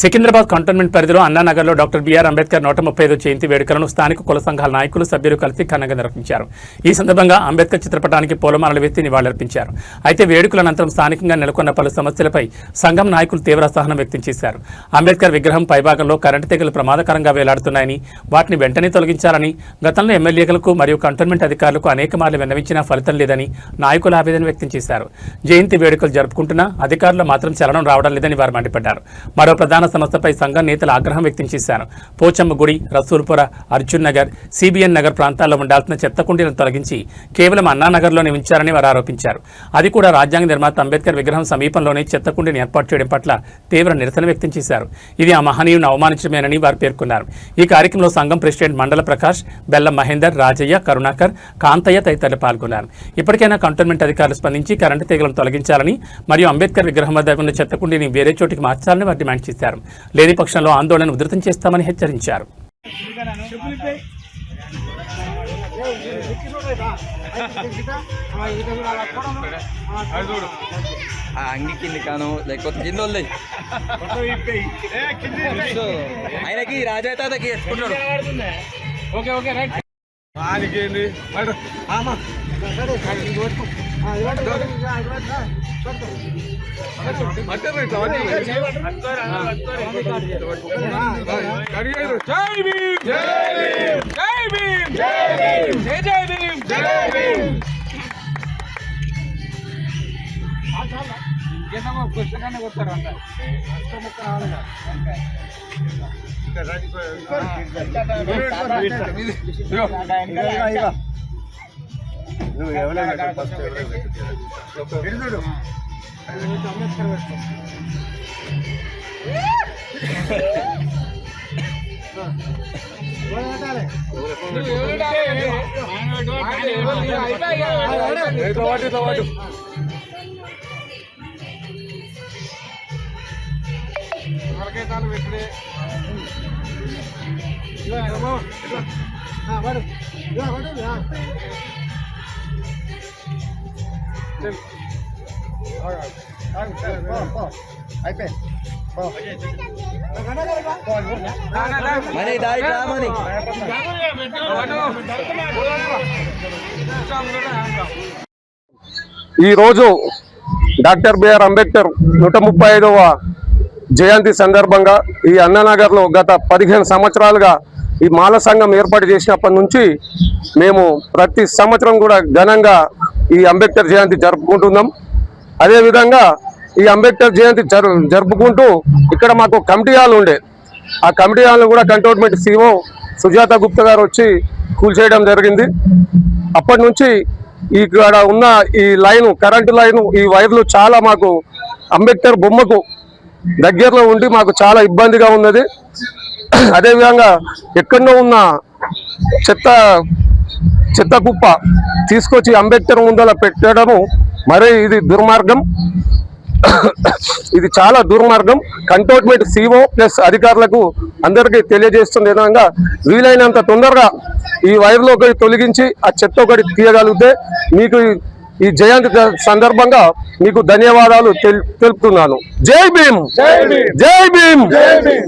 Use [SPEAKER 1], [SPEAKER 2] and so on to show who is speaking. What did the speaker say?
[SPEAKER 1] Secunderabad cantonment పరిధిలో అన్నానగర్లో doctor BR Ambedkar 135వ జయంతి వేడుకలను స్థానిక కుల సంఘాల నాయకులు సభ్యులు కలిసి ఘనంగా నిర్వహించారు. ఈ సందర్భంగా అంబేద్కర్ చిత్రపటానికి పూలమాలలు వేసి నివాళులర్పించారు. అయితే వేడుకల అనంతరం స్థానికంగా నెలకొన్న పలు సమస్యలపై సంఘం నాయకులు తీవ్ర అసహనం వ్యక్తం చేశారు. అంబేద్కర్ విగ్రహం పైభాగంలో కరెంటు తీగలు ప్రమాదకరంగా వేలాడుతున్నాయని, వాటిని వెంటనే తొలగించాలని గతంలో ఎమ్మెల్యేలకు మరియు కంటోన్మెంట్ అధికారులకు అనేక మార్లు విన్నవించినా ఫలితం లేదని నాయకులు ఆవేదన వ్యక్తం చేశారు. జయంతి వేడుకలు జరుపుకుంటున్నా అధికారులు మాత్రం చలనం రావడం లేదని వారు మండిపడ్డారు. మరో ప్రధాన సంస్థపై సంఘం నేతలు ఆగ్రహం వ్యక్తం చేశారు. పోచమ్మ గుడి, రసూల్పుర, అర్జున్ నగర్, సిబిఎన్ నగర్ ప్రాంతాల్లో ఉండాల్సిన చెత్త కుండీలను తొలగించి కేవలం అన్నానగర్లోనే ఉంచారని వారు ఆరోపించారు. అది కూడా రాజ్యాంగ నిర్మాత అంబేద్కర్ విగ్రహం సమీపంలోనే చెత్త కుండీని ఏర్పాటు చేయడం పట్ల తీవ్ర నిరసన వ్యక్తం చేశారు. ఇది ఆ మహనీయుని అవమానించడమేనని వారు పేర్కొన్నారు. ఈ కార్యక్రమంలో సంఘం ప్రెసిడెంట్ మండల ప్రకాష్, బెల్లం మహేందర్, రాజయ్య, కరుణాకర్, కాంతయ్య తదితరులు పాల్గొన్నారు. ఇప్పటికైనా కంటోన్మెంట్ అధికారులు స్పందించి కరెంటు తీగలను తొలగించాలని మరియు అంబేద్కర్ విగ్రహం వద్ద ఉన్న చెత్త కుండీని వేరే చోటికి మార్చాలని వారు డిమాండ్ చేశారు. లేని పక్షంలో ఆందోళన ఉధృతం చేస్తామని హెచ్చరించారు.
[SPEAKER 2] ఆయనకి రాజాతకి ఎత్తుకున్నాడు.
[SPEAKER 3] పుస్తకాన్ని కొట్టారు అంట నువ్వు ఎవరైనా ఫస్ట్ సంకేతాలు పెట్టలే అయిపోయి
[SPEAKER 4] ఈరోజు డాక్టర్ బిఆర్ అంబేద్కర్ 135వ జయంతి సందర్భంగా ఈ అన్నానగర్లో గత 15 సంవత్సరాలుగా ఈ మాల సంఘం ఏర్పాటు చేసినప్పటి నుంచి మేము ప్రతి సంవత్సరం కూడా ఘనంగా ఈ అంబేద్కర్ జయంతి జరుపుకుంటున్నాం. అదేవిధంగా ఈ అంబేద్కర్ జయంతి జరుపుకుంటూ ఇక్కడ మాకు కమిటీ హాల్ ఉండే, ఆ కమిటీ హాల్ను కూడా కంటోన్మెంట్ సిఓ సుజాత గుప్తా గారు వచ్చి కూల్చేయడం జరిగింది. అప్పటి నుంచి ఇక్కడ ఉన్న ఈ లైను, కరెంటు లైను, ఈ వైర్లు చాలా మాకు అంబేద్కర్ బొమ్మకు దగ్గరలో ఉండి మాకు చాలా ఇబ్బందిగా ఉన్నది. అదేవిధంగా ఎక్కడో ఉన్న చెత్త కుప్ప తీసుకొచ్చి అంబేద్కర్ ముందర పెట్టడము మరి ఇది దుర్మార్గం. ఇది చాలా దుర్మార్గం. కంటోన్మెంట్ సిఓ ప్లస్ అధికారులకు అందరికీ తెలియజేస్తున్న విధంగా వీలైనంత తొందరగా ఈ వైర్లోకి తొలగించి ఆ చెత్త ఒకటి తీయగలిగితే మీకు ఈ జయంతి సందర్భంగా మీకు ధన్యవాదాలు తెలుపుతున్నాను. జై భీమ్, జై భీమ్, జై భీమ్.